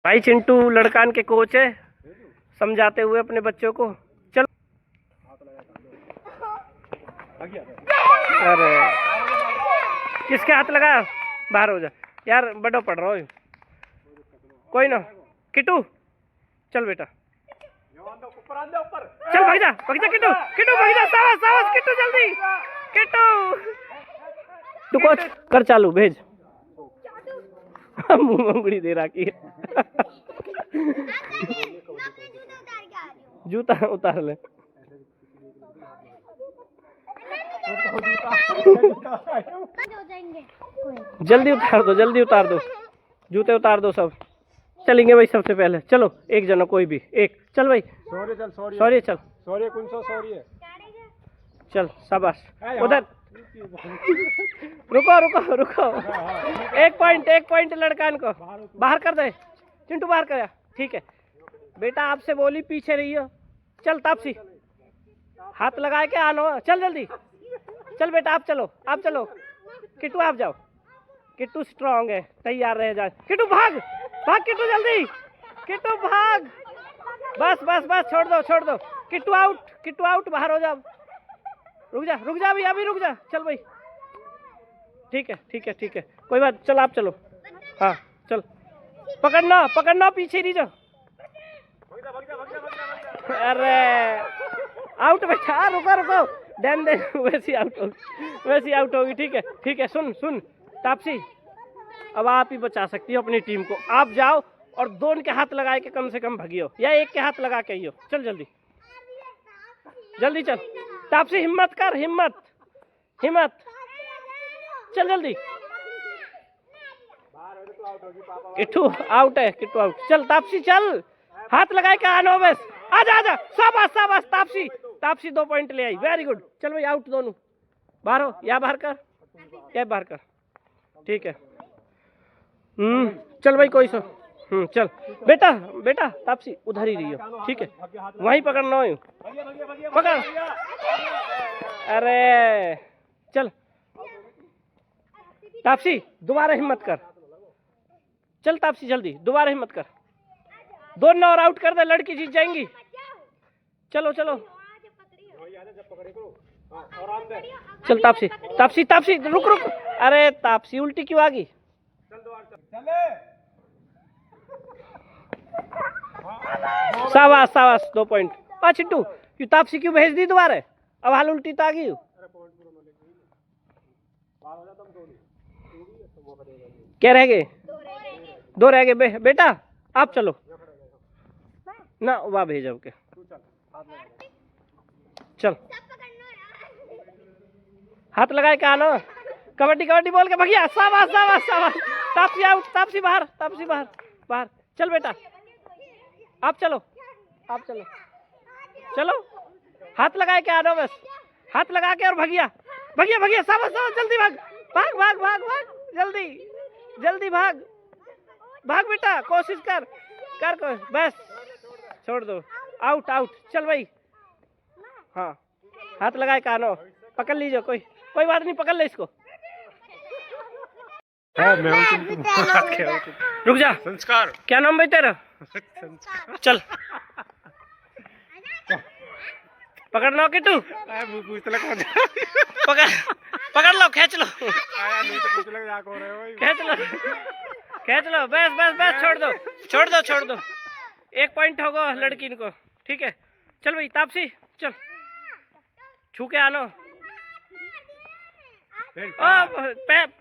भाई चिंटू लड़कान के कोच है, समझाते हुए अपने बच्चों को। चलो अरे किसके हाथ लगा, बाहर हो जा यार, बड़ो पड़ रहा हो। कोई ना किट्टू, चल बेटा चल, भाग जा किट्टू, किट्टू भाग जा, सावस सावस किट्टू, जल्दी किट्टू। तू कोच कर चालू, भेज। मुंह में उंगली दे रखी है। जूता उतार ले। जल्दी उतार दो, जल्दी उतार दो, जूते उतार दो सब। चलेंगे भाई सबसे पहले, चलो एक जना कोई भी एक, चल भाई। सॉरी चल, सॉरी चल, सॉरी कौन सा सॉरी है, चल शाबाश। उधर रुको रुको रुको, एक पॉइंट लड़कान को बाहर कर दे, चिंटू बाहर कर। ठीक है बेटा, आपसे बोली पीछे रही हो। चल तापसी, हाथ लगा के आनो, चल जल्दी चल बेटा, आप चलो किट्टू आप जाओ, किट्टू स्ट्रांग है, तैयार रह जाए। किट्टू भाग भाग, किट्टू जल्दी, किट्टू भाग, बस बस बस, छोड़ दो, किट्टू आउट, बाहर हो जाओ। रुक जा अभी रुक जा, चल भाई। ठीक है कोई बात, चल आप चलो। हाँ चल, पकड़ना पीछे नहीं जाओ। अरे आउट बेटा, रुको देन वैसी आउट होगी। ठीक है सुन तापसी, अब आप ही बचा सकती हो अपनी टीम को। आप जाओ और दोनों के हाथ लगा के कम से कम भगियो, या एक के हाथ लगा के आइयो। चल जल्दी चल तापसी, हिम्मत कर, हिम्मत चल जल्दी। किट्टू आउट है, चल तापसी चल, हाथ लगाए के आनो बस, आजा शाबाश तापसी 2 पॉइंट ले आई, वेरी गुड। चल भाई आउट दोनों, बाहर हो, या बाहर कर, ठीक है। चल भाई कोई सो, चल बेटा तापसी उधर ही रही हो, ठीक है, वहीं पकड़ना हो, पकड़। अरे चल तापसी दोबारा हिम्मत कर, चल तापसी जल्दी दोबारा हिम्मत कर, दोनों और आउट कर दे, लड़की जीत जाएंगी। चलो चल तापसी रुक, अरे तापसी उल्टी क्यों आ गई। शाबाश 2 पॉइंट। चिट्टू क्यों तापसी क्यों भेज दी दोबारा, अब हाल उल्टी तो आ गई। क्या रह गए, 2 रह गए बेटा, आप चलो ना, वहाँ भेजा के चल, हाथ लगाए के आना, कबड्डी बोल के भगिया, शाबाश तापसी आउट, तापसी बाहर। चल बेटा आप चलो, हाथ लगाए के आना, बस हाथ लगा के और भगिया, शाबाश जल्दी भाग, जल्दी भाग बेटा, कोशिश कर बस, छोड़ दो, आउट। चल भाई, हाँ हाथ लगाए के आना, पकड़ लीजिए, कोई बात नहीं, पकड़ ले इसको। रुक जा, संस्कार क्या नाम भाई तेरा, चल पकड़ना किट्टू, पकड़ लो, खींच लो, बस छोड़ दो, 1 पॉइंट होगा लड़की को, ठीक है। चल भाई तापसी चल, छू के आनो,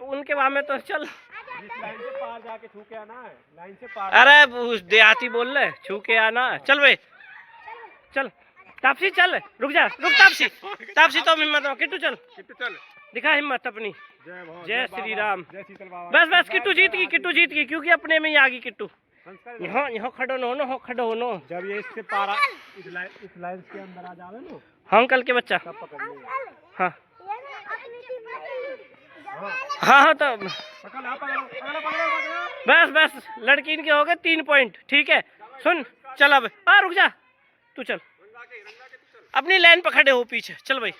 उनके वहां में तो चल, लाइन से पार जाके छू के आना है, लाइन से पार। अरे देहाती बोल रहे, छू के आना, चल भाई चल तापसी चल, रुक तापसी तो हिम्मत हो, किट्टू चल दिखा हिम्मत अपनी। जय श्री राम, बस किट्टू जीत गई, क्योंकि अपने में ही आ गई किट्टू। यहाँ खड़ो नो, जब ये इससे पारा इस लाइन के अंदर आ जावे नो, हाँ अंकल के बच्चा, हाँ तो बस लड़की इनके हो गए 3 पॉइंट, ठीक है। सुन चल अब, रुक जा तू, चल अपनी लाइन पर खड़े हो पीछे, चल भाई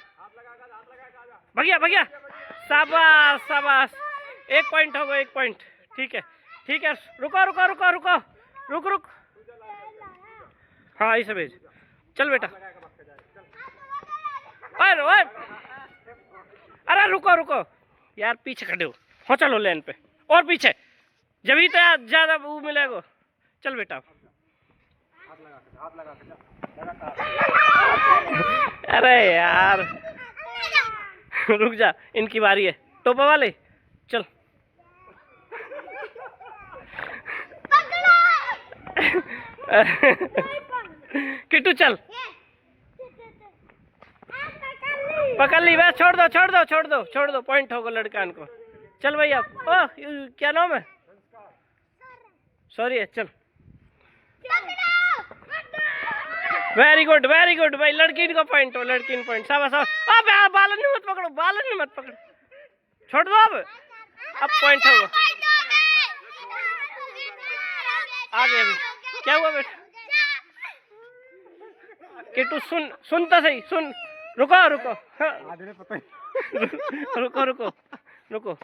भगिया, शाबाश 1 पॉइंट हो गया, 1 पॉइंट, ठीक है। रुको रुक रुक। हाँ ऐसे भेज। चल बेटा। अरे अरे रुको रुको यार, पीछे खड़े हो। हो चलो लेन पे और पीछे, जब तो ज्यादा वो मिलेगा। चल बेटा। अरे यार रुक जा, इनकी बारी है। टोपा वाले चल। किट्टू चल। पकड़ ली बस, छोड़ दो छोड़ दो छोड़ दो छोड़ दो, पॉइंट होगा लड़कान को। चल भैया। ओह क्या नाम है? सॉरी है। चल वेरी गुड भाई, लड़की को पॉइंट हो, लड़की को पॉइंट। शाबाश शाबाश। अब बालन में मत पकड़ो, बालन में मत पकड़ो, छोड़ दो। अब पॉइंट होगा। आगे अभी क्या हुआ बेटा? किट्टू सुन तो सही, सुन। रुको रुको। हाँ। रुको रुको रुको।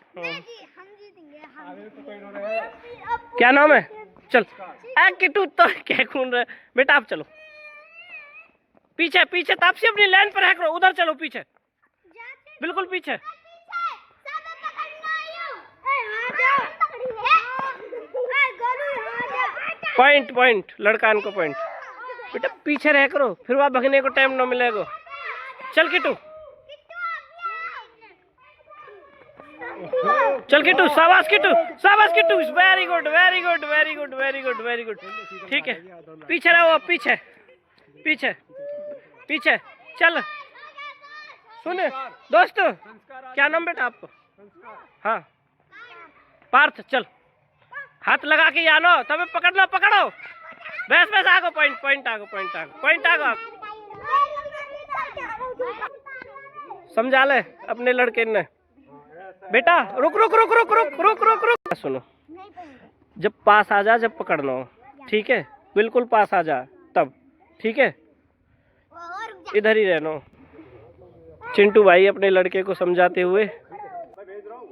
क्या नाम है? चल। किट्टू तो क्या खून रहा है बेटा। आप चलो पीछे पीछे, तापसी अपनी लाइन पर है करो। उधर चलो पीछे, बिल्कुल पीछे। पॉइंट पॉइंट, लड़कान को पॉइंट। बेटा पीछे रह करो, फिर वहां भगने को टाइम न मिलेगा। चल किट्टू, चल किट्टू। शाबाश किट्टू, शाबाश Kittu. Very good very good very good very good very good. ठीक है, पीछे रहो, पीछे पीछे पीछे। चल सुन दोस्त, क्या नाम बेटा आपको? हाँ पार्थ। चल हाथ लगा के आनो, तब पकड़ना, पकड़ो। बस बस आगो, पॉइंट पॉइंट आगो, पॉइंट आगो, पॉइंट आगो। समझा ले अपने लड़के ने। बेटा रुक रुक रुक रुक रुक रुक रुक रुक। सुनो, जब पास आ जा, जब पकड़ना हो, ठीक है? बिल्कुल पास आ जा तब, ठीक है? इधर ही रहना। चिंटू भाई अपने लड़के को समझाते हुए।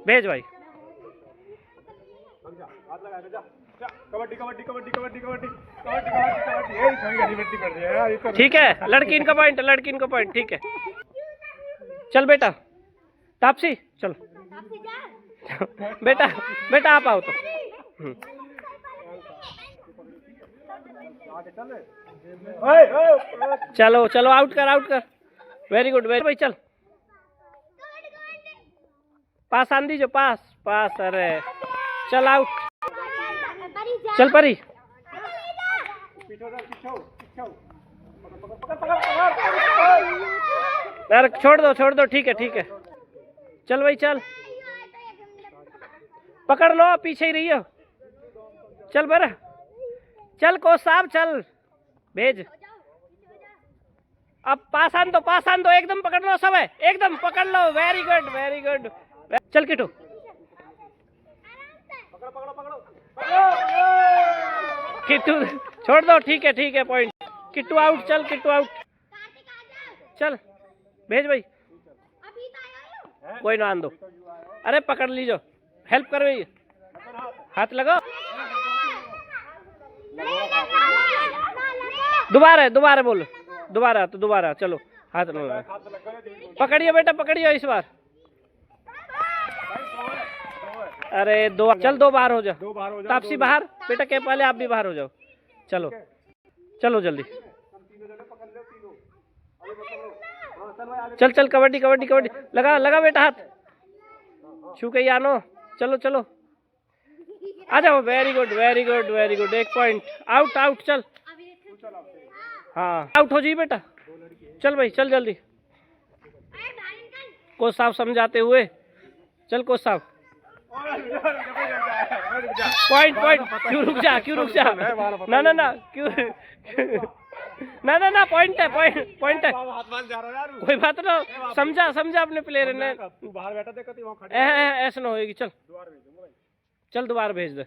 भेज भाई। ठीक है, लड़की इनका पॉइंट, लड़की इनका पॉइंट। ठीक है, चल बेटा। तापसी चल। बेटा बेटा आप आओ तो। चलो चलो, आउट कर, आउट कर। वेरी गुड वेरी भाई। चल पास आन दीजिए, पास पास। अरे चल आउट। चल परी। अरे छोड़ दो छोड़ दो। ठीक है ठीक है, चल भाई चल। पकड़ लो, पीछे ही रही हो। चल बरा, चल कोच साहब चल। भेज। अब पास आन दो, पास आन दो। एकदम पकड़ लो सब है, एकदम पकड़ लो। Very good very good. चल किट्टू। किट्टू छोड़ दो। ठीक है पॉइंट। किट्टू आउट। चल किट्टू आउट। चल भेज भाई। कोई ना आन दो। अरे पकड़ लीजो, हेल्प करो। ये हाथ लगाओ। दोबारा दोबारा बोलो, दोबारा तो दोबारा। चलो हाथ लगा, पकड़िए बेटा, पकड़िए इस बार। अरे दो, चल 2 बार हो जाओ। तापसी बाहर बेटा के पहले, आप भी बाहर हो जाओ। चलो चलो जल्दी। चल चल, कबड्डी कबड्डी कबड्डी। लगा लगा बेटा हाथ, छू के ही आनो। चलो चलो आ जाओ। Very good very good very good. 1 point. Out out. चल हाँ आउट हो जी बेटा। चल भाई चल जल्दी। कोच साहब समझाते हुए। चल कोच साहब। Point point. क्यों रुक जा, क्यों रुक जा? ना ना ना क्यों? ना ना ना पॉइंट है, पॉइंट पॉइंट है। कोई बात ना, समझा समझा अपने प्लेयर ने। ऐसा ना होएगी। चल चल दोबारा भेज दे।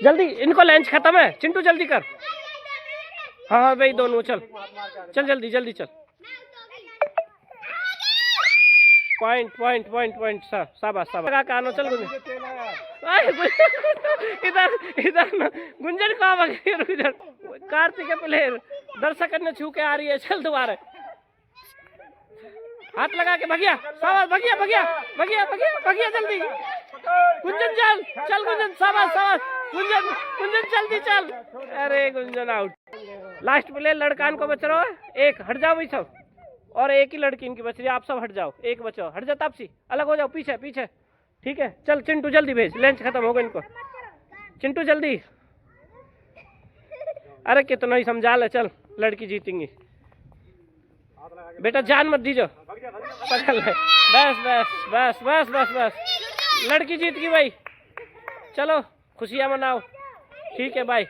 जल्दी, इनको लंच खत्म है। चिंटू जल्दी कर। हाँ हाँ भाई दोनों। चल चल जल्दी जल्दी चल। Point point point point. शाबाश शाबाश। चल इधर इधर ना गुंजन कहाँ भागी है? रुक जा। कार्तिक के प्लेयर दर्शक ने छू के आ रही है। चल दोबारा हाथ लगा के भगिया, शाबाश भगिया भगिया भगिया भगिया भगिया जल्दी। गुंजन चल चल गुंजन, शाबाश शाबाश गुंजन गुंजन जल्दी चल। अरे गुंजन आउट। लास्ट प्लेयर लड़कान को बच रहा है एक, हट जाओ भाई सब, और एक ही लड़की इनकी बच रही है, आप सब हट जाओ, एक बचाओ, हट जा तापसी, अलग हो जाओ, पीछे पीछे, ठीक है। चल चिंटू जल्दी भेज, लंच खत्म हो गया इनको, चिंटू जल्दी। अरे कितना ही समझा ले, चल लड़की जीतेंगी बेटा, जान मत दीजो, पकड़ ले, बस बस बस बस बस बस, लड़की जीत गई भाई, चलो खुशियाँ मनाओ, ठीक है भाई।